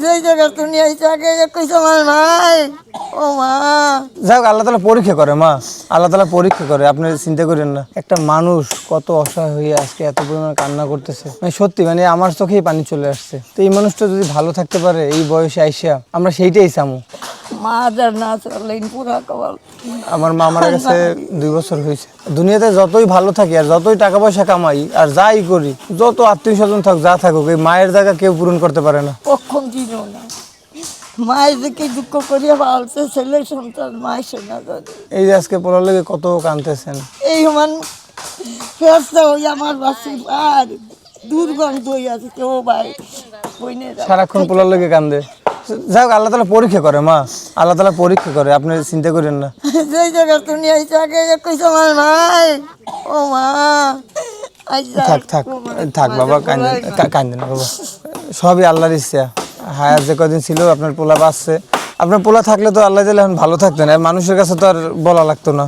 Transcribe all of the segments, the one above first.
যেই জায়গা তুমি আইসা আগে কইছো আমার ভাই ও মা। যাই হোক, আল্লাহ তাআলা পরীক্ষা করে মা, আল্লাহ তাআলা পরীক্ষা করে। আপনি চিন্তা করেন না, একটা মানুষ কত অসহায় হয়ে আজকে এত পরিমাণ কান্না করতেছে, মানে সত্যি মানে আমার চোখেই পানি চলে আসছে। তো এই মানুষটা যদি ভালো থাকতে পারে এই বয়সে আইসা, আমরা সেইটাই চামু। মা যার না চলেন পুরা কপাল। আমার মা মারা গেছে 2 বছর হয়েছে। দুনিয়াতে যতই ভালো থাকি আর যতই টাকা পয়সা কামাই আর যাই করি, যত আত্মীয় স্বজন থাক যা থাকুক, এই মায়ের জায়গা কেউ পূরণ করতে পারে না। কখন দিল না মায়ের দিকে দুঃখ করিয়া ভালছে ছেলে সন্তান মায়ের শোনা যায়। এই যে আজকে পোলার লেগে কত কাঁদতেছেন। এই সমান ফেরস্তা হই আমার বাসি আর দুর্গন্ধ হয়ে আছে কেউ ভাই বইনে সারাক্ষণ পোলার লেগে কান্দে। যাই হোক, আল্লাহ তাআলা পরীক্ষা করে মা, আল্লাহ তাআলা পরীক্ষা করে। আপনি চিন্তা করেন না। যেই জায়গা তুমি আইসা আগে কইছো আমার ভাই ও মা। থাক থাক থাক বাবা, কান্দেন না বাবা, সবই আল্লাহর ইচ্ছা। হায়াত যে কদিন ছিল আপনার পোলা বাঁচছে, আপনার পোলা থাকলে তো আল্লাহ দিলে এখন ভালো থাকতেন, মানুষের কাছে তো আর বলা লাগতো না।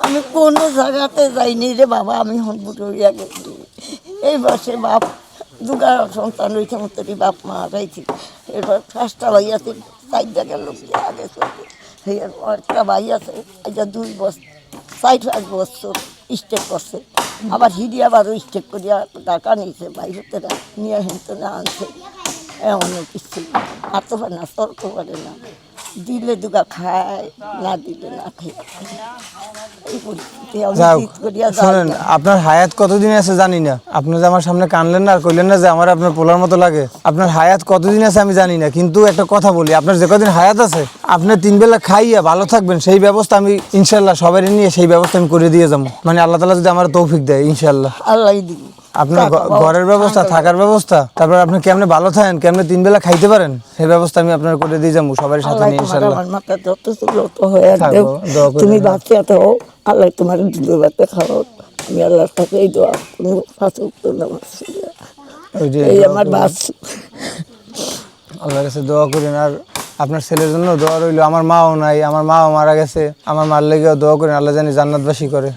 আমি কোনো জায়গাতে যাইনি রে বাবা, আমি হনপুট হইয়া গেছি। এই বসে বাপ দুগা সন্তান ওই সমস্তই বাপ মা যাইছি। এরপর ফার্স্টটা ভাই আছে 4 গেল আগে চলছে। একটা ভাই আছে এটা 2 বছর 4-5 বছর স্টেক করছে, আবার হিডি আবারও স্টেক করিয়া টাকা নিয়েছে বাইরেতে নিয়ে হেঁটে না আনছে। এমন কিছু আর তো পারে না, তর্ক পারে না, দিলে দুগা খায় না দিলে না খায়। এই পরিস্থিতি আমি জিদ করিয়া শোনেন, যাই। আপনার হায়াত কতদিন আছে জানি না। আপনি যে আমার সামনে কানলেন না আর কইলেন না যে আমার আপনার পোলার মতো লাগে, আপনার হায়াত কতদিন আছে আমি জানি না, কিন্তু একটা কথা বলি, আপনার যে কদিন হায়াত আছে আপনি 3 বেলা খাইয়া ভালো থাকবেন, সেই ব্যবস্থা আমি ইনশাল্লাহ সবাই নিয়ে সেই ব্যবস্থা আমি করে দিয়ে যাবো। মানে আল্লাহ তাআলা যদি আমার তৌফিক দেয় ইনশাল্লাহ। আল্লাহ দিবি আপনার ঘরের ব্যবস্থা, থাকার ব্যবস্থা, তারপর আপনি কেমনে ভালো থাকেন, কেমনে 3 বেলা খাইতে পারেন, সেই ব্যবস্থা আমি আপনার করে দিয়ে যাবো সবার সাথে নিয়ে ইনশাল্লাহ। আমার মাথা যত ছিল তো হয়ে থাকবো, দোয়া করে তুমি না। বাচ্চা তো আল্লাহ তোমার দুধ ভাতে খাও। আমি আল্লাহর কাছে এই দোয়া তুমি ফাঁসুক তো নামাজ ওই যে এই আমার বাস। আল্লাহর কাছে দোয়া করেন, আর আপনার ছেলের জন্য দোয়া রইল। আমার মাও নাই, আমার মাও মারা গেছে, আমার মার লেগেও দোয়া করেন, আল্লাহ জানি জান্নাতবাসী করে।